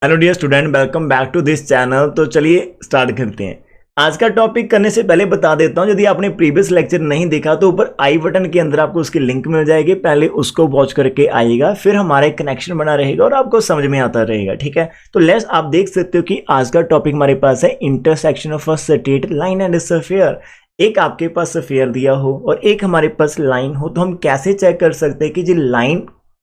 Hello dear student, welcome back to this channel. तो चलिए start करते हैं। आज का टॉपिक करने से पहले बता देता हूं, यदि आपने प्रीवियस लेक्चर नहीं देखा तो ऊपर आई बटन के अंदर आपको उसकी लिंक मिल जाएगी। पहले उसको वॉच करके आइएगा, फिर हमारा एक कनेक्शन बना रहेगा और आपको समझ में आता रहेगा। ठीक है, तो लेट्स आप देख सकते हो कि आज का टॉपिक हमारे पास है intersection of a straight line and sphere. एक आपके पास स्फीयर दिया हो और एक हमारे पास लाइन हो, तो हम कैसे चेक कर सकते हैं कि जी लाइन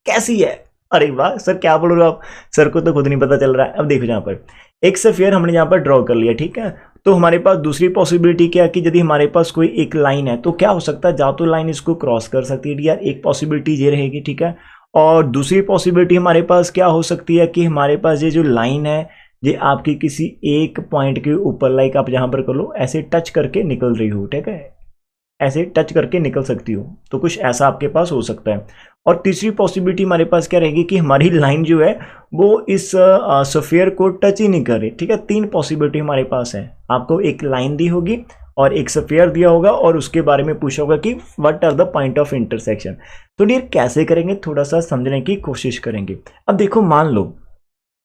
कैसी है। अरे वाह सर, क्या बोल रहे हो आप? सर को तो खुद नहीं पता चल रहा है। अब देखो, यहाँ पर एक स्फीयर हमने यहाँ पर ड्रॉ कर लिया। ठीक है, तो हमारे पास दूसरी पॉसिबिलिटी क्या है कि यदि हमारे पास कोई एक लाइन है तो क्या हो सकता है, या तो लाइन इसको क्रॉस कर सकती है यार, एक पॉसिबिलिटी ये रहेगी। ठीक है, और दूसरी पॉसिबिलिटी हमारे पास क्या हो सकती है कि हमारे पास ये जो लाइन है ये आपकी किसी एक पॉइंट के ऊपर, लाइक आप जहां पर कर लो ऐसे टच करके निकल रही हो। ठीक है, ऐसे टच करके निकल सकती हो, तो कुछ ऐसा आपके पास हो सकता है। और तीसरी पॉसिबिलिटी हमारे पास क्या रहेगी कि हमारी लाइन जो है वो इस स्फीयर को टच ही नहीं कर रही। ठीक है, तीन पॉसिबिलिटी हमारे पास है। आपको एक लाइन दी होगी और एक स्फीयर दिया होगा और उसके बारे में पूछा होगा कि what are the point of intersection. तो डियर कैसे करेंगे, थोड़ा सा समझने की कोशिश करेंगे। अब देखो, मान लो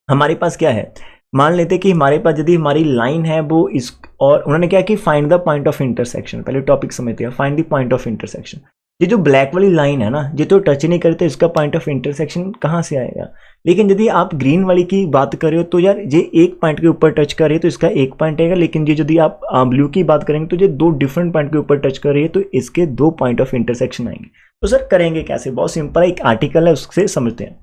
हमारे पास क्या है, मान लेते कि हमारे पास यदि हमारी लाइन है वो इस, और उन्होंने क्या कि find the point of intersection. पहले टॉपिक समझते हैं, find the point of intersection. ये जो ब्लैक वाली लाइन है ना, ये तो टच नहीं करते, इसका पॉइंट ऑफ इंटरसेक्शन कहाँ से आएगा। लेकिन यदि आप ग्रीन वाली की बात कर रहे हो तो यार ये एक पॉइंट के ऊपर टच कर रही है तो इसका एक पॉइंट आएगा। लेकिन ये यदि आप ब्लू की बात करेंगे तो ये दो डिफरेंट पॉइंट के ऊपर टच कर रही है तो इसके दो पॉइंट ऑफ इंटरसेक्शन आएंगे। तो सर करेंगे कैसे? बहुत सिंपल है, एक आर्टिकल है उससे समझते हैं।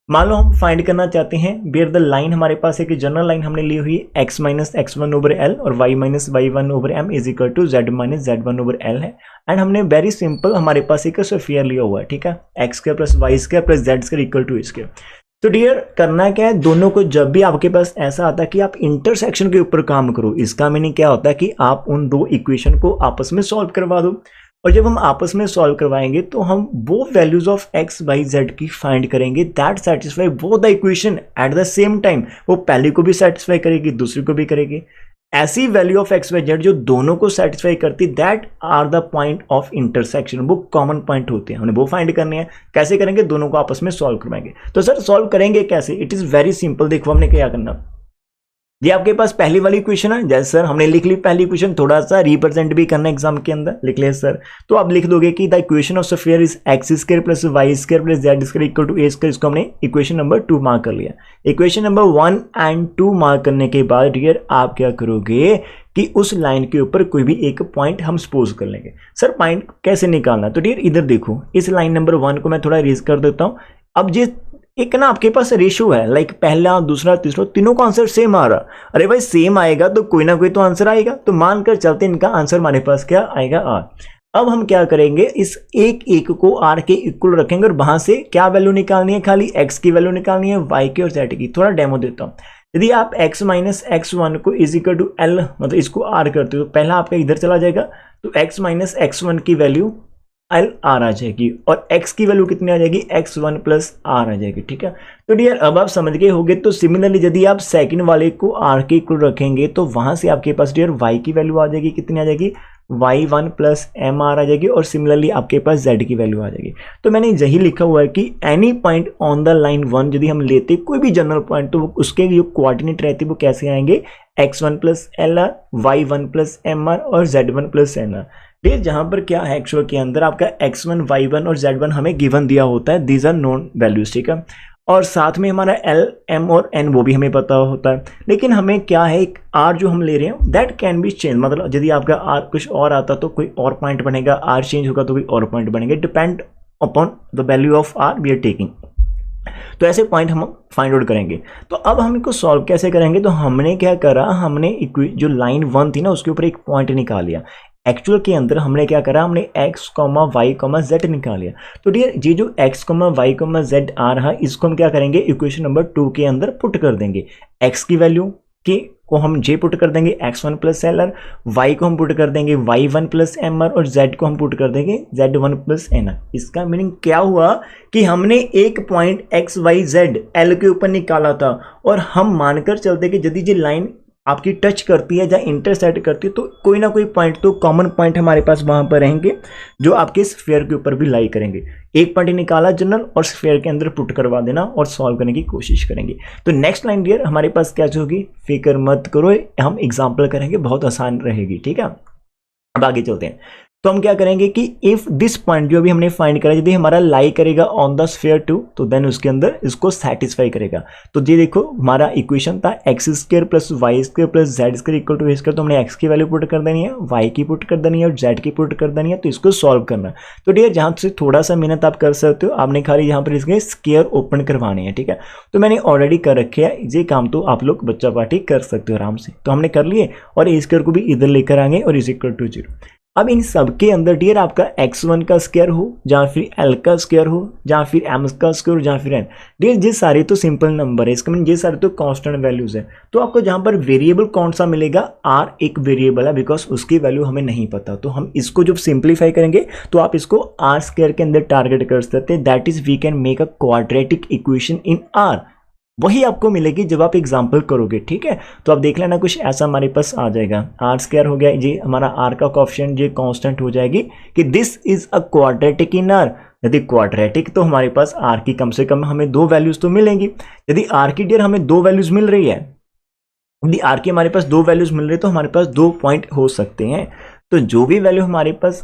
मान लो हम फाइंड करना चाहते हैं वेयर द लाइन, हमारे पास एक जनरल लाइन हमने ली हुई है x minus x1 over l और y minus y1 over m is equal to z minus z1 over l है। एंड हमने वेरी सिंपल हमारे पास एक स्फीयर लिया हुआ है। ठीक है, x square plus y square plus z square equal to square. तो डियर करना क्या है, दोनों को जब भी आपके पास ऐसा आता है कि आप इंटरसेक्शन के ऊपर काम करो, इसका मीनिंग क्या होता है कि आप उन दो इक्वेशन को आपस में सॉल्व करवा दो। और जब हम आपस में सॉल्व करवाएंगे तो हम वो values of x y z की फाइंड करेंगे that satisfy both the equation at the same time. वो पहले को भी सेटिस्फाई करेगी, दूसरी को भी करेगी। ऐसी value of x y z जो दोनों को सेटिस्फाई करती, that are the point of intersection. वो कॉमन पॉइंट होते हैं, हमें वो फाइंड करने हैं। कैसे करेंगे? दोनों को आपस में सॉल्व करवाएंगे। तो सर सॉल्व करेंगे कैसे? It is very simple. देखो हमने क्या करना, ये आपके पास पहली वाली इक्वेशन है। जैसे सर हमने लिख ली पहली इक्वेशन, थोड़ा सा रिप्रेजेंट भी करना एग्जाम के अंदर, लिख लिया सर। तो आप लिख दोगे कि the equation of sphere is x square plus y square plus z square equal to a square. इसको हमने इक्वेशन नंबर 2 मार्क कर लिया। इक्वेशन नंबर 1 एंड 2 मार्क करने के बाद डियर आप क्या करोगे कि उस लाइन के ऊपर कोई भी एक पॉइंट हम सपोज कर लेंगे। सर पॉइंट कैसे निकालना? तो डियर इधर देखो, इस लाइन नंबर 1 को मैं थोड़ा रेज कर देता हूँ। अब ये एक ना आपके पास रेशियो है, लाइक पहला दूसरा तीसरा, तीनों का आंसर सेम आ रहा। अरे भाई सेम आएगा तो कोई ना कोई तो आंसर आएगा। तो मानकर चलते इनका आंसर हमारे पास क्या आएगा, आर। अब हम क्या करेंगे, इस एक एक को आर के इक्वल रखेंगे और वहां से क्या वैल्यू निकालनी है, खाली एक्स की वैल्यू निकालनी है, वाई की और जेड की। थोड़ा डेमो देता हूं। यदि आप x माइनस x1 को इज इक्वल टू एल, मतलब इसको आर करते हो, तो पहला आपका इधर चला जाएगा, तो x माइनस x1 की वैल्यू एल आर आ जाएगी और x की वैल्यू कितनी आ जाएगी, x1 प्लस आर आ जाएगी। ठीक है, तो डियर अब आप समझ गए होंगे। तो सिमिलरली यदि आप सेकंड वाले को r के इक्वल रखेंगे तो वहां से आपके पास डियर y की वैल्यू आ जाएगी, कितनी आ जाएगी, y1 प्लस एम आर आ जाएगी और सिमिलरली आपके पास z की वैल्यू आ जाएगी। तो मैंने यही लिखा हुआ है कि any point on the line 1 यदि हम लेते कोई भी जनरल पॉइंट, तो उसके जो कोऑर्डिनेट रहते वो कैसे आएंगे, x1 plus l r, y1 plus m r और z1 प्लस एन आर। फिर जहां पर क्या है एक्चुअल के अंदर आपका x1 y1 और z1 हमें गिवन दिया होता है, दीज आर नोन वैल्यूज। ठीक है, और साथ में हमारा l m और n वो भी हमें पता होता है। लेकिन हमें क्या है, एक r जो हम ले रहे हैं दैट कैन बी चेंज, मतलब यदि आपका r कुछ और आता तो कोई और पॉइंट बनेगा, r चेंज होगा तो कोई और पॉइंट बनेगा, depend upon the value of r we are taking. तो ऐसे पॉइंट हम फाइंड आउट करेंगे। तो अब हम इनको सॉल्व कैसे करेंगे, तो हमने क्या करा, हमने जो लाइन 1 थी ना उसके ऊपर एक पॉइंट निकाल लिया। एक्चुअल के अंदर हमने क्या करा, हमने x, y, z निकाल लिया। तो डियर ये जो x, y, z आ रहा, इसको हम क्या करेंगे, इक्वेशन नंबर 2 के अंदर पुट कर देंगे। x की वैल्यू को हम j पुट कर देंगे, x1 plus l are, y को हम पुट कर देंगे y1 प्लस एम आर और z को हम पुट कर देंगे z1 प्लस एन आर। इसका मीनिंग क्या हुआ कि हमने एक point x, y, z l के ऊपर निकाला था और हम मानकर चलते कि यदि ये लाइन आपकी टच करती है या इंटरसेक्ट करती है तो कोई ना कोई पॉइंट, तो कॉमन पॉइंट हमारे पास वहां पर रहेंगे जो आपके स्फीयर के ऊपर भी लाई करेंगे। एक पॉइंट निकाला जनरल और स्फीयर के अंदर पुट करवा देना और सॉल्व करने की कोशिश करेंगे। तो नेक्स्ट लाइन डियर हमारे पास क्या होगी, फिक्र मत करो, हम एग्जाम्पल करेंगे, बहुत आसान रहेगी, ठीक है। अब आगे चलते हैं। तो हम क्या करेंगे कि इफ दिस पॉइंट जो अभी हमने फाइंड करा यदि हमारा लाई करेगा ऑन द स्फीयर 2 तो देन उसके अंदर इसको सेटिस्फाई करेगा। तो ये देखो हमारा इक्वेशन था x square plus y square plus z square equal to a square. तो हमने एक्स की वैल्यू पुट कर देनी है, वाई की पुट कर देनी है और जेड की पुट कर देनी है। तो इसको सॉल्व करना। तो डियर जहाँ से थोड़ा सा मेहनत आप कर सकते हो, आपने खाली यहाँ पर इसके स्क्वायर ओपन करवाने हैं, ठीक है। तो मैंने ऑलरेडी कर रखे है, ये काम तो आप लोग बच्चा पार्टी कर सकते हो आराम से। तो हमने कर लिए और ए स्क्वायर को भी इधर लेकर आएंगे और इज इक्वल टू 0। अब इन सब के अंदर डियर आपका x1 का स्क्वायर हो या फिर l का स्क्वायर हो या फिर m का स्क्वायर हो या फिर n, डियर ये सारे तो सिंपल नंबर है, इसका मीन ये सारे तो कांस्टेंट वैल्यूज है। तो आपको जहां पर वेरिएबल कौन सा मिलेगा, r एक वेरिएबल है बिकॉज उसकी वैल्यू हमें नहीं पता। तो हम इसको जब सिंप्लीफाई करेंगे तो आप इसको r स्क्वायर के अंदर टारगेट कर सकते हैं, that is we can make a quadratic equation in r। वही आपको मिलेगी जब आप एग्जाम्पल करोगे, ठीक है। तो आप देख लेना कुछ ऐसा हमारे पास आ जाएगा, आर स्क्वायर हो गया, ये हमारा आर का कोएफिशिएंट ये कांस्टेंट हो जाएगी कि this is a quadratic in are. यदि क्वाड्रेटिक तो हमारे पास आर की कम से कम हमें 2 वैल्यूज तो मिलेंगी। यदि आर की डियर हमें 2 वैल्यूज मिल रही है, यदि आर की हमारे पास 2 वैल्यूज मिल रही है तो हमारे पास 2 पॉइंट हो सकते हैं। तो जो भी वैल्यू हमारे पास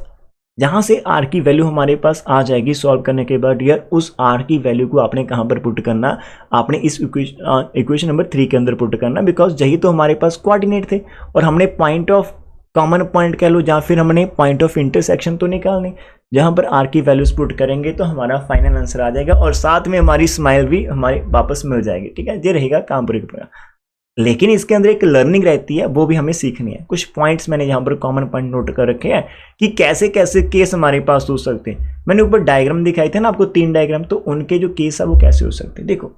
जहां से r की वैल्यू हमारे पास आ जाएगी सॉल्व करने के बाद यार उस r की वैल्यू को आपने कहां पर पुट करना, आपने इस इक्वेशन नंबर 3 के अंदर पुट करना, बिकॉज यही तो हमारे पास कोऑर्डिनेट थे और हमने पॉइंट ऑफ कॉमन पॉइंट कह लो या फिर हमने पॉइंट ऑफ इंटरसेक्शन तो निकालने। जहां पर r की वैल्यूज पुट करेंगे तो हमारा फाइनल आंसर आ जाएगा और साथ में हमारी स्माइल भी हमारे वापस मिल जाएगी, ठीक है। ये रहेगा काम पूरे का। लेकिन इसके अंदर एक लर्निंग रहती है, वो भी हमें सीखनी है। कुछ पॉइंट्स मैंने यहाँ पर कॉमन पॉइंट नोट कर रखे हैं कि कैसे कैसे केस हमारे पास हो सकते हैं। मैंने ऊपर डायग्राम दिखाए थे ना आपको 3 डायग्राम, तो उनके जो केस है वो कैसे हो सकते हैं। देखो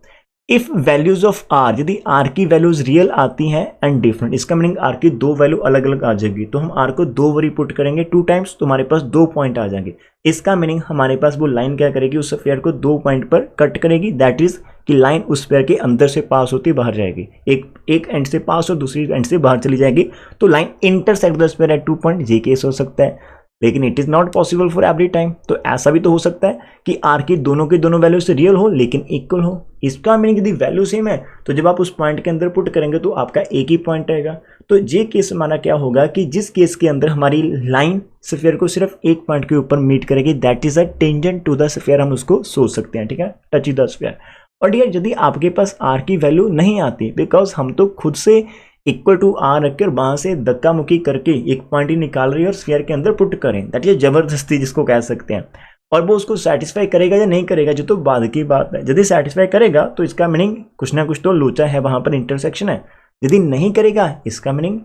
इफ वैल्यूज ऑफ आर, यदि आर की वैल्यूज रियल आती हैं एंड डिफरेंट, इसका मीनिंग आर की 2 वैल्यू अलग अलग आ जाएगी। तो हम आर को 2 बारी पुट करेंगे 2 टाइम्स तो हमारे पास 2 पॉइंट आ जाएंगे। इसका मीनिंग हमारे पास वो लाइन क्या करेगी, उस स्फीयर को 2 पॉइंट पर कट करेगी, दैट इज कि लाइन उस स्फीयर के अंदर से पास होती बाहर जाएगी, एक एंड से पास और दूसरी एंड से बाहर चली जाएगी। तो line intersect the sphere at 2 point, ये केस हो सकता है। लेकिन it is not possible for every time. तो ऐसा भी तो हो सकता है कि आर की दोनों वैल्यू से रियल हो लेकिन इक्वल हो। इसका मीनिंग यदि वैल्यू सेम है तो जब आप उस पॉइंट के अंदर पुट करेंगे तो आपका एक ही पॉइंट रहेगा। तो ये केस हमारा क्या होगा कि जिस केस के अंदर हमारी लाइन स्फीयर को सिर्फ एक पॉइंट के ऊपर मीट करेगी, that is a tangent to the sphere, हम उसको सोच सकते हैं, ठीक है, टच द स्फीयर। और डियर यदि आपके पास आर की वैल्यू नहीं आती, बिकॉज हम तो खुद से इक्वल टू आर रखकर वहां से धक्का मुक्की करके एक पॉइंट ही निकाल रही है और स्फीयर के अंदर पुट करें, दैट इज जबरदस्ती जिसको कह सकते हैं। और वो उसको सेटिस्फाई करेगा या नहीं करेगा जो तो बाद की बात है। यदि सेटिस्फाई करेगा तो इसका मीनिंग कुछ ना कुछ तो लोचा है, वहां पर इंटरसेक्शन है। यदि नहीं करेगा इसका मीनिंग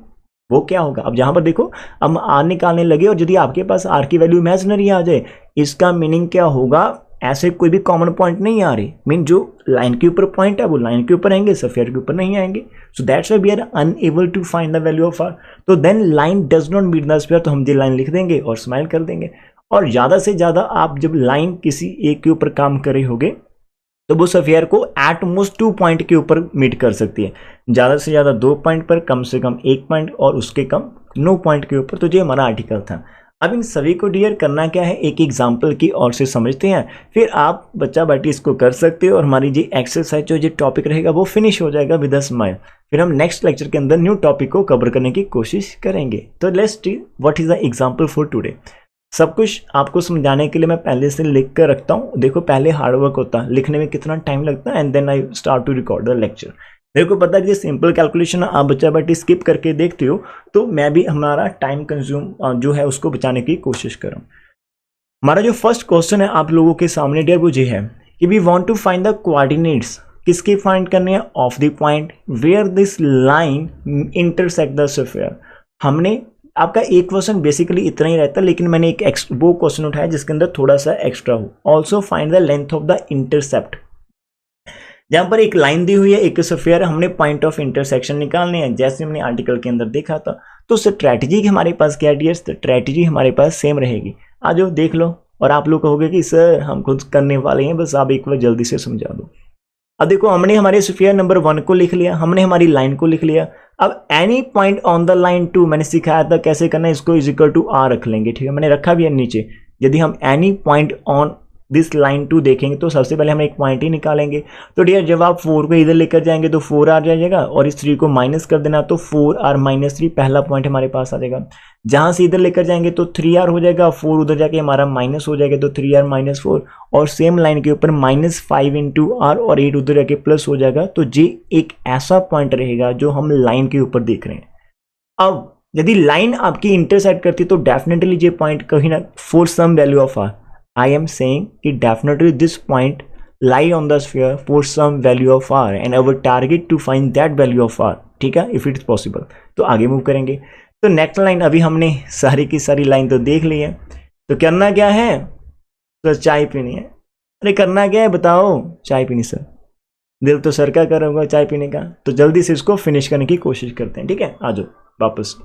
वो क्या होगा। अब जहां पर देखो हम आर निकालने लगे और यदि आपके पास आर की वैल्यू इमेजिनरी आ जाए, इसका मीनिंग क्या होगा, ऐसे कोई भी कॉमन पॉइंट नहीं आ रही, मीन जो लाइन के ऊपर पॉइंट है वो लाइन के ऊपर आएंगे, स्फीयर के ऊपर नहीं आएंगे। So that's why we are unable to find the value of r. तो then line does not meet the sphere, तो हम ये लाइन लिख देंगे और स्माइल कर देंगे। और ज़्यादा से ज़्यादा आप जब लाइन किसी एक के ऊपर काम कर रहे होगे तो वो स्फीयर को एट मोस्ट 2 पॉइंट के ऊपर मीट कर सकती है, ज़्यादा से ज़्यादा 2 पॉइंट पर, कम से कम 1 पॉइंट और उसके कम 9 पॉइंट के ऊपर। तो ये हमारा आर्टिकल था। अब इन सभी को डियर करना क्या है, एक एग्जाम्पल की ओर से समझते हैं, फिर आप बच्चा बैठी इसको कर सकते हो और हमारी जी एक्सरसाइज जो टॉपिक रहेगा वो फिनिश हो जाएगा विद अ स्माइल। फिर हम नेक्स्ट लेक्चर के अंदर न्यू टॉपिक को कवर करने की कोशिश करेंगे। तो let's see what is the example for today. सब कुछ आपको समझाने के लिए मैं पहले से लिख कर रखता हूँ। देखो पहले हार्डवर्क होता है, लिखने में कितना टाइम लगता है, and then I start to record the lecture. मेरे को पता है कि सिंपल कैलकुलेशन आप बच्चा बैठी स्किप करके देखते हो, तो मैं भी हमारा टाइम कंज्यूम जो है उसको बचाने की कोशिश कर रहा हूँ। हमारा जो फर्स्ट क्वेश्चन है आप लोगों के सामने डियर वो ये है कि we want to find the coordinates, किसके फाइंड करने हैं, of the point where this line intersect the sphere. हमने आपका एक क्वेश्चन बेसिकली इतना ही रहता है, लेकिन मैंने एक वो क्वेश्चन उठाया जिसके अंदर थोड़ा सा एक्स्ट्रा हो। Also find the length of the intercept, जहां पर एक लाइन दी हुई है, एक स्फीयर, हमने पॉइंट ऑफ इंटरसेक्शन निकालने हैं जैसे हमने आर्टिकल के अंदर देखा था। तो स्ट्रैटेजी हमारे पास क्या डियर, स्ट्रैटेजी हमारे पास सेम रहेगी। आज देख लो और आप लोग कहोगे कि सर हम खुद करने वाले हैं, बस आप एक बार जल्दी से समझा दो। अब देखो हमने हमारे स्फीयर नंबर 1 को लिख लिया, हमने हमारी लाइन को लिख लिया। अब any point on the line 2 मैंने सिखाया था कैसे करना है, इसको इज इक्वल टू आर रख लेंगे, ठीक है, मैंने रखा भी है नीचे। यदि हम any point on this line to देखेंगे तो सबसे पहले हम एक पॉइंट ही निकालेंगे। तो डियर जब आप 4 को इधर लेकर जाएंगे तो 4 आ जाएगा और इस 3 को माइनस कर देना तो 4r माइनस 3 पहला पॉइंट हमारे पास आ जाएगा। जहां से इधर लेकर जाएंगे तो 3r हो जाएगा, 4 उधर जाके हमारा माइनस हो जाएगा तो 3r माइनस 4 और सेम लाइन के ऊपर -5 इंटू r और 8 उधर जाके प्लस हो जाएगा। तो ये एक ऐसा पॉइंट रहेगा जो हम लाइन के ऊपर देख रहे हैं। अब यदि लाइन आपकी इंटरसेक्ट करती तो डेफिनेटली ये पॉइंट कहीं ना for some value of r, I am saying कि definitely this point lie on the sphere for some value of r and our target to find that value of r, ठीक है, if it's possible. तो आगे move करेंगे। तो next line, अभी हमने सारी की सारी लाइन तो देख ली है, तो करना क्या है, तो चाय पीनी है। अरे करना क्या है बताओ, चाय पीनी सर, दिल तो सर का कर होगा चाय पीने का, तो जल्दी से इसको फिनिश करने की कोशिश करते हैं, ठीक है। आ जाओ वापस,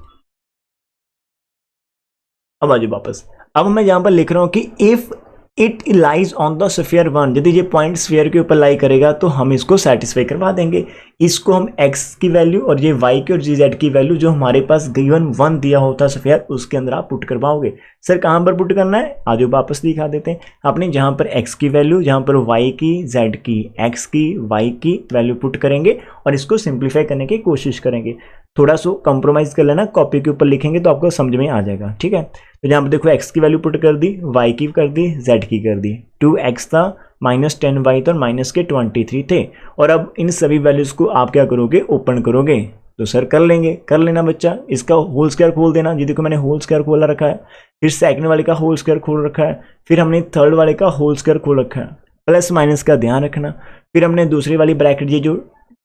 अब आ जाओ वापस। अब मैं यहाँ पर लिख रहा हूँ कि if it lies on the sphere 1, यदि ये पॉइंट स्फीयर के ऊपर लाई करेगा तो हम इसको सेटिस्फाई करवा देंगे। इसको हम x की वैल्यू और ये y की और z की वैल्यू जो हमारे पास गिवन 1 दिया होता स्फीयर उसके अंदर आप पुट करवाओगे। सर कहाँ पर पुट करना है, आज वापस दिखा देते हैं। आपने जहाँ पर x की वैल्यू, जहाँ पर y की, z की, x की, y की वैल्यू पुट करेंगे और इसको सिंप्लीफाई करने की कोशिश करेंगे। थोड़ा सा कंप्रोमाइज कर लेना, कॉपी के ऊपर लिखेंगे तो आपको समझ में आ जाएगा, ठीक है। तो यहाँ पर देखो x की वैल्यू पुट कर दी, y की कर दी, z की कर दी। 2x था, -10y था और माइनस के 23 थे। और अब इन सभी वैल्यूज को आप क्या करोगे, ओपन करोगे। तो सर कर लेंगे, कर लेना बच्चा, इसका होल स्क्वायर खोल देना। जी देखो मैंने होल स्क्वायर खोला रखा है, फिर सेकंड वाले का होल स्क्वायर खोल रखा है, फिर हमने थर्ड वाले का होल स्क्वायर खोल रखा है। प्लस माइनस का ध्यान रखना। फिर हमने दूसरी वाली ब्रैकेट, ये जो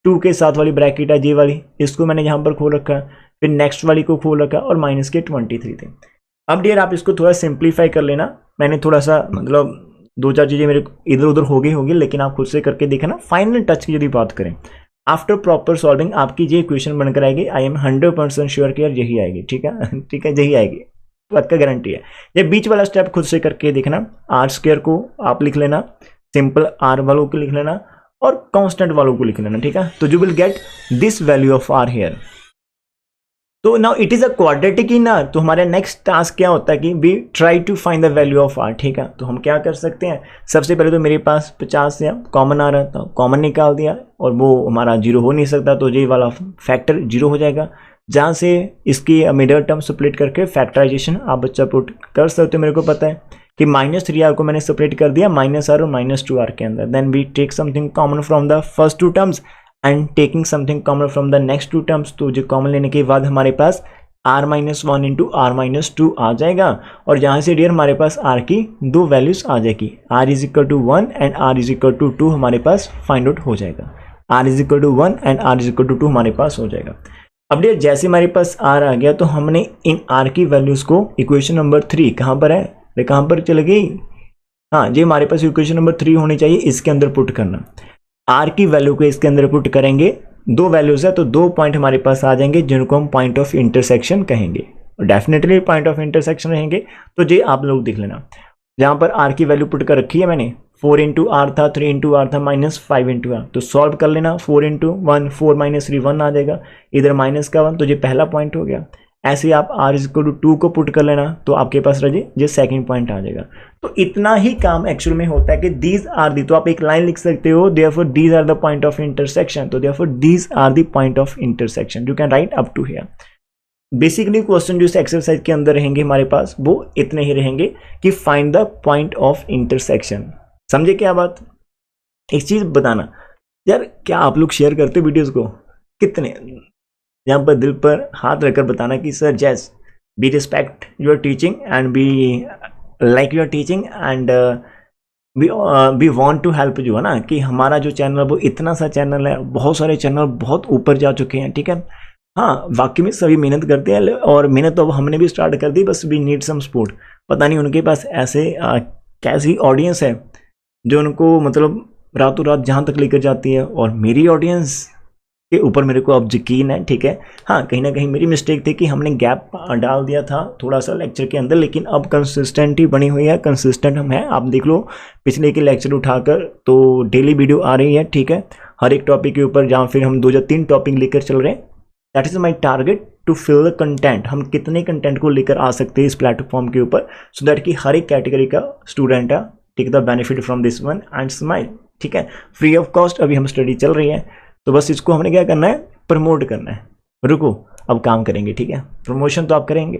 2 के साथ वाली ब्रैकेट है ये वाली, इसको मैंने यहाँ पर खोल रखा है। फिर नेक्स्ट वाली को खोल रखा और माइनस के 23 थे। अब डियर आप इसको थोड़ा सिंप्लीफाई कर लेना। मैंने थोड़ा सा मतलब 2-4 चीज़ें मेरे इधर उधर हो गई होगी, लेकिन आप खुद से करके देखना। फाइनल टच की यदि बात करें, आफ्टर प्रॉपर सॉल्विंग आपकी ये इक्वेशन बनकर आएगी। आई एम 100% श्योर कि यार यही आएगी, ठीक है ठीक है, यही आएगी, पक्का गारंटी है। ये बीच वाला स्टेप खुद से करके देखना। आर स्क्वायर को आप लिख लेना, सिंपल आर वालों को लिख लेना और कांस्टेंट वालों को लिख लेना, ठीक है। तो you will get this value of r here. तो now it is a quadratic ही ना, तो हमारा नेक्स्ट टास्क क्या होता है कि we try to find the value of r, ठीक है। तो हम क्या कर सकते हैं, सबसे पहले तो मेरे पास 50 या कॉमन आ रहा था, कॉमन निकाल दिया और वो हमारा 0 हो नहीं सकता, तो ये वाला फैक्टर 0 हो जाएगा। जहाँ से इसकी मिडल टर्म स्प्लिट करके फैक्टराइजेशन आप बच्चा पुट कर सकते हो। मेरे को पता है कि -3r को मैंने सेपरेट कर दिया -r और -2r के अंदर। Then we take something common from the first 2 terms and taking something common from the next 2 terms. तो जो कॉमन लेने के बाद हमारे पास r-1 इंटू r-2 आ जाएगा और यहाँ से डियर हमारे पास r की 2 वैल्यूज आ जाएगी। r is equal to 1 and r is equal to 2 हमारे पास फाइंड आउट हो जाएगा। r is equal to 1 and r is equal to 2 हमारे पास हो जाएगा। अब डियर जैसे हमारे पास r आ गया तो हमने इन r की वैल्यूज को इक्वेशन नंबर 3 कहाँ पर है, वे कहाँ पर चले गई, हाँ जी हमारे पास इक्वेशन नंबर 3 होनी चाहिए, इसके अंदर पुट करना। r की वैल्यू को इसके अंदर पुट करेंगे, 2 वैल्यूज है तो 2 पॉइंट हमारे पास आ जाएंगे जिनको हम पॉइंट ऑफ इंटरसेक्शन कहेंगे। डेफिनेटली पॉइंट ऑफ इंटरसेक्शन रहेंगे, तो ये आप लोग देख लेना। जहाँ पर r की वैल्यू पुट कर रखी है मैंने, 4 इंटू आर था, 3 इंटू आर था, -5 इंटू आर, तो सॉल्व कर लेना। 4 इंटू 1 4 माइनस 3 1 आ जाएगा, इधर माइनस का 1, तो ये पहला पॉइंट हो गया। ऐसे ही आप r इज इक्वल टू 2 को पुट कर लेना, तो आपके पास रहे ये सेकंड पॉइंट आ जाएगा। तो इतना ही काम एक्चुअल में होता है कि दीज आर दी, तो आप एक लाइन लिख सकते हो, therefore these are the point of intersection, तो therefore these are the point of intersection, you can write up to here. Basically question जो इस एक्सरसाइज के अंदर रहेंगे हमारे पास वो इतने ही रहेंगे कि find the point of intersection. समझे क्या बात? एक चीज बताना यार, क्या आप लोग शेयर करते हो वीडियोस को? कितने? यहाँ पर दिल पर हाथ रखकर बताना कि sir just be respect your teaching and be like your teaching and we want to help, जो है ना कि हमारा जो चैनल वो इतना सा चैनल है, बहुत सारे चैनल बहुत ऊपर जा चुके हैं, ठीक है। हाँ वाकई में सभी मेहनत करते हैं और मेहनत तो हमने भी स्टार्ट कर दी, बस वी नीड सम सपोर्ट। पता नहीं उनके पास ऐसे कैसी ऑडियंस है जो उनको मतलब रातों रात जहाँ तक लेकर जाती है, और मेरी ऑडियंस के ऊपर मेरे को अब यकीन है, ठीक है। हाँ कहीं ना कहीं मेरी मिस्टेक थी कि हमने गैप डाल दिया था थोड़ा सा लेक्चर के अंदर, लेकिन अब कंसिस्टेंटी बनी हुई है, कंसिस्टेंट हम हैं। आप देख लो पिछले के लेक्चर उठाकर, तो डेली वीडियो आ रही है, ठीक है, हर एक टॉपिक के ऊपर, जहाँ फिर हम 2 या 3 टॉपिक लेकर चल रहे हैं। That is my target to fill the content. हम कितने कंटेंट को लेकर आ सकते हैं इस प्लेटफॉर्म के ऊपर, सो दैट कि हर एक कैटेगरी का स्टूडेंट है take the benefit from this one and smile, ठीक है, फ्री ऑफ कॉस्ट। अभी हम स्टडी चल रही है तो बस इसको हमने क्या करना है, प्रमोट करना है। रुको अब काम करेंगे, ठीक है, प्रमोशन तो आप करेंगे।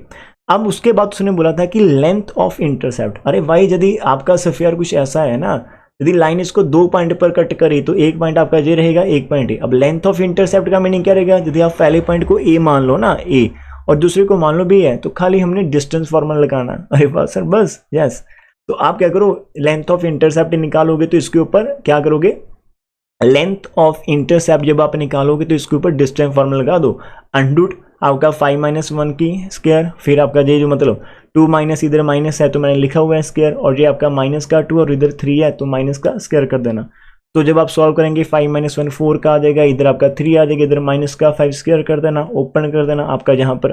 अब उसके बाद उसने बोला था कि लेंथ ऑफ इंटरसेप्ट। अरे भाई यदि आपका सफेयर कुछ ऐसा है ना, यदि लाइन इसको 2 पॉइंट पर कट करी तो 1 पॉइंट आपका ये रहेगा, 1 पॉइंट ए। अब लेंथ ऑफ इंटरसेप्ट का मीनिंग क्या रहेगा, यदि आप पहले पॉइंट को ए मान लो ना, ए, और दूसरे को मान लो बी है, तो खाली हमने डिस्टेंस फॉर्मूला लगाना। अरे बस सर बस, यस। तो आप क्या करो, लेंथ ऑफ इंटरसेप्ट निकालोगे तो इसके ऊपर क्या करोगे, लेंथ ऑफ इंटरसेप्ट जब आप निकालोगे तो इसके ऊपर डिस्टेंस फॉर्मूला लगा दो, अंडरूट आपका 5 - 1 की स्क्वायर, फिर आपका ये जो मतलब 2 माइनस, इधर माइनस है तो मैंने लिखा हुआ है स्क्वायर, और ये आपका माइनस का 2 और इधर 3 है तो माइनस का स्क्वायर कर देना। तो जब आप सॉल्व करेंगे 5 - 1 4 का आ जाएगा, इधर आपका 3 आ जाएगा, इधर माइनस का 5 स्क्वायर कर देना, ओपन कर देना, आपका जहाँ पर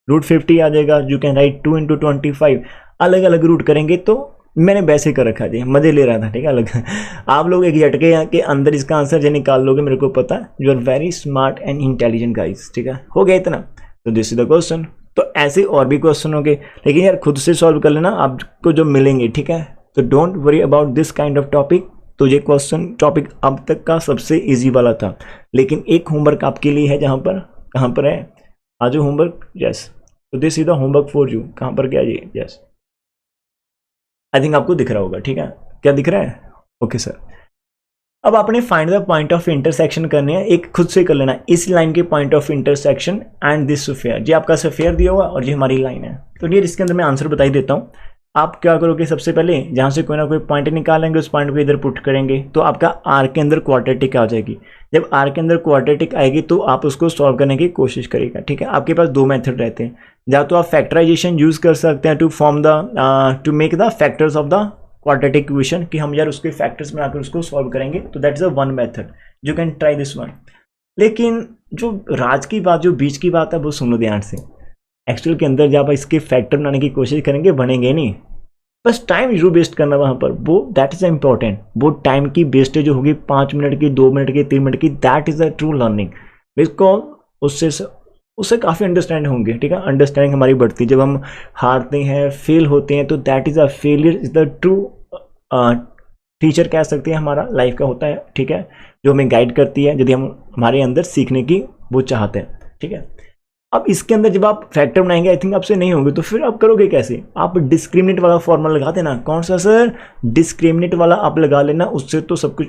√50 आ जाएगा। You can right 2 × 25। अलग अलग रूट करेंगे तो मैंने वैसे कर रखा जी, मजे ले रहा था, ठीक है, अलग। आप लोग एक झटके के अंदर इसका आंसर जो निकाल लोगे, मेरे को पता है, you are very smart and intelligent guys, ठीक है, हो गया इतना। तो दिस इज द क्वेश्चन। तो ऐसे और भी क्वेश्चन होंगे, लेकिन यार खुद से सॉल्व कर लेना आपको जो मिलेंगे, ठीक है। तो don't worry about this kind of topic. तो ये क्वेश्चन टॉपिक अब तक का सबसे इजी वाला था, लेकिन एक होमवर्क आपके लिए है, जहाँ पर, कहाँ पर है, आज होमवर्क, यस। तो this is the homework for you. कहाँ पर क्या ये, यस, आई थिंक आपको दिख रहा होगा, ठीक है, क्या दिख रहा है, ओके सर। अब आपने find the point of intersection करने हैं, एक खुद से कर लेना, इस लाइन के point of intersection and this sphere. ये आपका स्फीयर दिया हुआ और ये हमारी लाइन है। तो ये इसके अंदर मैं आंसर बता ही देता हूँ। आप क्या करोगे, सबसे पहले जहाँ से कोई ना कोई पॉइंट निकालेंगे, उस पॉइंट को इधर पुट करेंगे तो आपका आर के अंदर क्वाड्रेटिक आ जाएगी। जब आर के अंदर क्वाड्रेटिक आएगी तो आप उसको सॉल्व करने की कोशिश करेगा, ठीक है। आपके पास 2 मेथड रहते हैं, या तो आप फैक्टराइजेशन यूज कर सकते हैं to form the to make the factors of the quadratic equation, कि हम यार उसके फैक्टर्स बनाकर उसको सॉल्व करेंगे, तो that is a one method, you can try this one. लेकिन जो राज की बात, जो बीच की बात है, वो सुनो ध्यान से। एक्चुअल के अंदर जब आप इसके फैक्टर बनाने की कोशिश करेंगे, बनेंगे नहीं, बस टाइम जरूर वेस्ट करना वहाँ पर, वो दैट इज इंपॉर्टेंट। वो टाइम की वेस्टेज जो होगी 5 मिनट की, 2 मिनट की, 3 मिनट की, that is the true learning. इसको उससे काफ़ी अंडरस्टैंड होंगे, ठीक है, अंडरस्टैंडिंग हमारी बढ़ती है। जब हम हारते हैं, फेल होते हैं, तो that is a failure is the true teacher कह सकते हैं, हमारा लाइफ का होता है, ठीक है, जो हमें गाइड करती है यदि हम हमारे अंदर सीखने की वो चाहते हैं, ठीक है। अब इसके अंदर जब आप फैक्टर बनाएंगे, आई थिंक आपसे नहीं होंगे, तो फिर आप करोगे कैसे, आप डिस्क्रिमिनेट वाला फॉर्मूला लगा देना। कौन सा सर, डिस्क्रिमिनेट वाला आप लगा लेना, उससे तो सब कुछ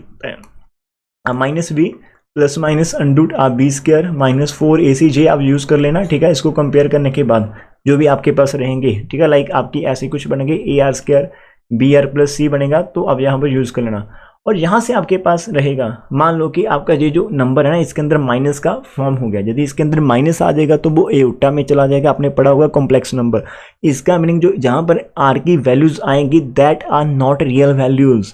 -b ± अंडरूट आप b स्क्वायर -4ac आप यूज कर लेना, ठीक है। इसको कंपेयर करने के बाद जो भी आपके पास रहेंगे, ठीक है, लाइक आपकी ऐसे कुछ बनेंगे, ar² br + c बनेगा, तो आप यहाँ पर यूज कर लेना। और यहाँ से आपके पास रहेगा, मान लो कि आपका ये जो नंबर है ना, इसके अंदर माइनस का फॉर्म हो गया। यदि इसके अंदर माइनस आ जाएगा तो वो ए उल्टा में चला जाएगा, आपने पढ़ा होगा कॉम्प्लेक्स नंबर। इसका मीनिंग जो जहाँ पर आर की वैल्यूज आएंगी, that are not real values,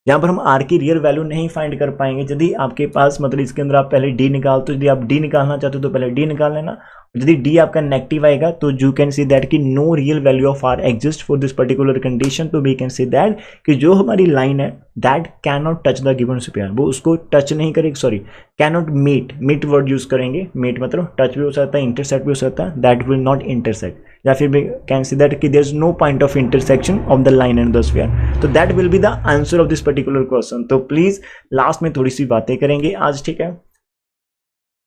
जहाँ पर हम आर की रियल वैल्यू नहीं फाइंड कर पाएंगे। यदि आपके पास मतलब इसके अंदर आप पहले डी निकाल, तो यदि आप डी निकालना चाहते हो तो पहले डी निकाल लेना। यदि डी आपका नेगेटिव आएगा तो यू कैन सी दैट कि no real value of R exist for this particular condition, तो वी कैन सी दैट कि जो हमारी लाइन है that can not touch the given sphere, वो उसको टच नहीं करेगी, sorry can not meet word use करेंगे। मीट मतलब टच भी हो सकता है, इंटरसेक्ट भी हो सकता है, दैट विल नॉट इंटरसेक्ट, या फिर वी कैन सी दैट कि there is no point of intersection of the line and the sphere. तो that will be the answer of this particular question. तो प्लीज लास्ट में थोड़ी सी बातें करेंगे आज, ठीक है।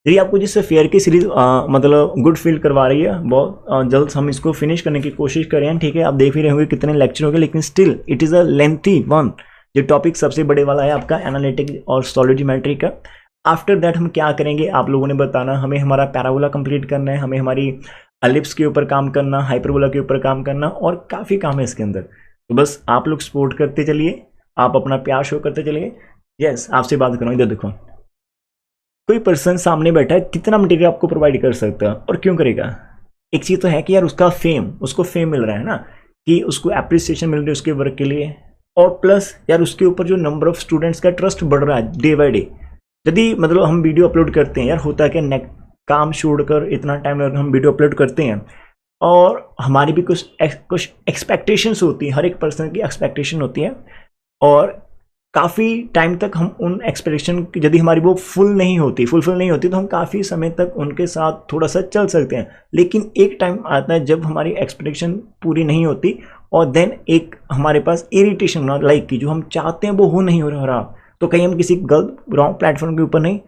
यदि आपको जिस फेयर की सीरीज मतलब गुड फील करवा रही है, बहुत जल्द हम इसको फिनिश करने की कोशिश करें, ठीक है। आप देख ही रहे होंगे कितने लेक्चर हो गए, लेकिन still it is a lengthy one. ये टॉपिक सबसे बड़े वाला है आपका एनालिटिक और सॉलिड ज्योमेट्री का। आफ्टर दैट हम क्या करेंगे आप लोगों ने बताना, हमें हमारा पैराबोला कंप्लीट करना है, हमें हमारी एलिप्स के ऊपर काम करना, हाइपरबोला के ऊपर काम करना, और काफ़ी काम है इसके अंदर। तो बस आप लोग सपोर्ट करते चलिए, आप अपना प्यार शो करते चलिए। यस, आपसे बात करूँ, इधर देखो, कोई पर्सन सामने बैठा है, कितना मटेरियल आपको प्रोवाइड कर सकता है और क्यों करेगा। एक चीज़ तो है कि यार उसका उसको फेम मिल रहा है ना, कि उसको एप्रिसिएशन मिल रही है उसके वर्क के लिए, और प्लस यार उसके ऊपर जो नंबर ऑफ स्टूडेंट्स का ट्रस्ट बढ़ रहा है डे बाय डे। यदि मतलब हम वीडियो अपलोड करते हैं, यार होता है कि काम छोड़कर इतना टाइम हम वीडियो अपलोड करते हैं, और हमारी भी कुछ एक्सपेक्टेशंस होती है, हर एक पर्सन की एक्सपेक्टेशन होती है, और काफ़ी टाइम तक हम उन एक्सपेक्टेशन यदि हमारी वो फुलफिल नहीं होती तो हम काफ़ी समय तक उनके साथ थोड़ा सा चल सकते हैं। लेकिन एक टाइम आता है जब हमारी एक्सपेक्टेशन पूरी नहीं होती और देन एक हमारे पास इरिटेशन लाइक की जो हम चाहते हैं वो नहीं हो रहा, तो कहीं हम किसी गलत रॉन्ग प्लेटफॉर्म के ऊपर नहीं,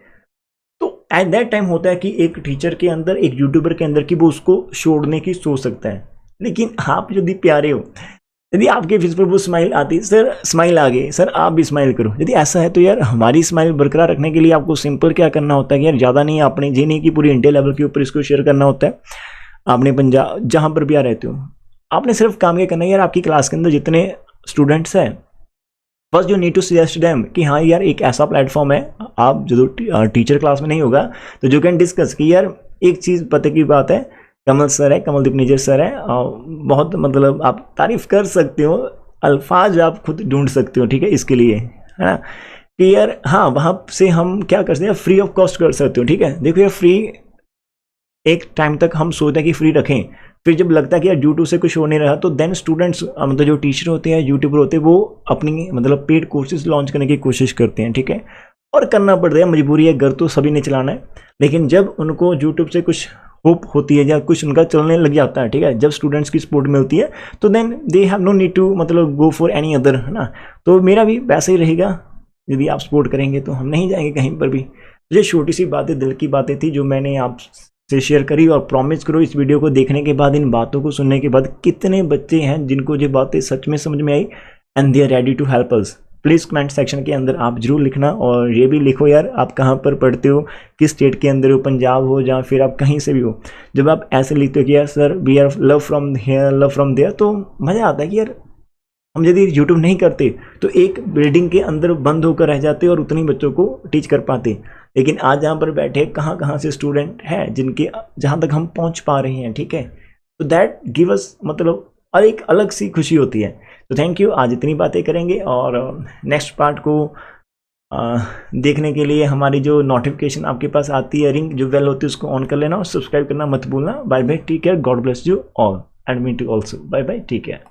तो एट दैट टाइम होता है कि एक टीचर के अंदर, एक यूट्यूबर के अंदर कि वो उसको छोड़ने की सोच सकता है। लेकिन आप यदि प्यारे हो, यदि आपके फेस पर वो स्माइल आती, सर स्माइल आ गई, सर आप भी स्माइल करो, यदि ऐसा है तो यार हमारी स्माइल बरकरार रखने के लिए आपको सिंपल क्या करना होता है कि यार ज़्यादा नहीं, आपने ये नहीं कि पूरी इंडिया लेवल के ऊपर इसको शेयर करना होता है। आपने पंजाब जहाँ पर भी आ रहते हो, आपने सिर्फ काम क्या करना है यार, आपकी क्लास के अंदर जितने स्टूडेंट्स हैं, first you need to suggest them कि हाँ यार एक ऐसा प्लेटफॉर्म है, आप जो टीचर क्लास में नहीं होगा तो यू कैन डिस्कस कि यार एक चीज़ पता की बात है, कमल सर है, कमलदीप निजर सर है, बहुत मतलब आप तारीफ कर सकते हो, अल्फाज आप खुद ढूंढ सकते हो, ठीक है, इसके लिए है ना कि यार हाँ वहाँ से हम क्या कर सकते हैं, फ्री ऑफ कॉस्ट कर सकते हो, ठीक है। देखो यार फ्री एक टाइम तक हम सोचते हैं कि फ्री रखें, फिर जब लगता है कि यार यूट्यूब से कुछ हो नहीं रहा तो देन स्टूडेंट्स मतलब जो टीचर होते हैं, यूट्यूबर होते हैं, वो अपनी मतलब पेड कोर्सेज लॉन्च करने की कोशिश करते हैं, ठीक है, और करना पड़ता है, मजबूरी है, घर तो सभी ने चलाना है। लेकिन जब उनको यूट्यूब से कुछ होप होती है या कुछ उनका चलने लग जाता है, ठीक है, जब स्टूडेंट्स की सपोर्ट मिलती है तो then they have no need to मतलब गो फॉर एनी अदर, है ना। तो मेरा भी वैसे ही रहेगा, यदि आप सपोर्ट करेंगे तो हम नहीं जाएंगे कहीं पर भी। ये छोटी सी बातें, दिल की बातें थी जो मैंने आप से शेयर करी, और प्रॉमिस करो इस वीडियो को देखने के बाद, इन बातों को सुनने के बाद कितने बच्चे हैं जिनको ये बातें सच में समझ में आई and they are ready to help us. Please comment section के अंदर आप जरूर लिखना, और ये भी लिखो यार आप कहाँ पर पढ़ते हो, किस स्टेट के अंदर हो, पंजाब हो या फिर आप कहीं से भी हो। जब आप ऐसे लिखते हो कि यार sir we are love from here, love from there, तो मज़ा आता है कि यार हम यदि यूट्यूब नहीं करते तो एक बिल्डिंग के अंदर बंद होकर रह जाते और उतनी बच्चों को टीच कर पाते। लेकिन आज यहाँ पर बैठे कहाँ कहाँ से स्टूडेंट हैं जिनके जहाँ तक हम पहुँच पा रहे हैं, ठीक है, तो दैट गिव अस मतलब और एक अलग सी खुशी होती है। तो थैंक यू, आज इतनी बातें करेंगे, और नेक्स्ट पार्ट को देखने के लिए हमारी जो नोटिफिकेशन आपके पास आती है, रिंग जो बेल होती है उसको ऑन कर लेना और सब्सक्राइब करना मत भूलना। Bye bye, take care, God bless you all and me too also, bye bye, take care.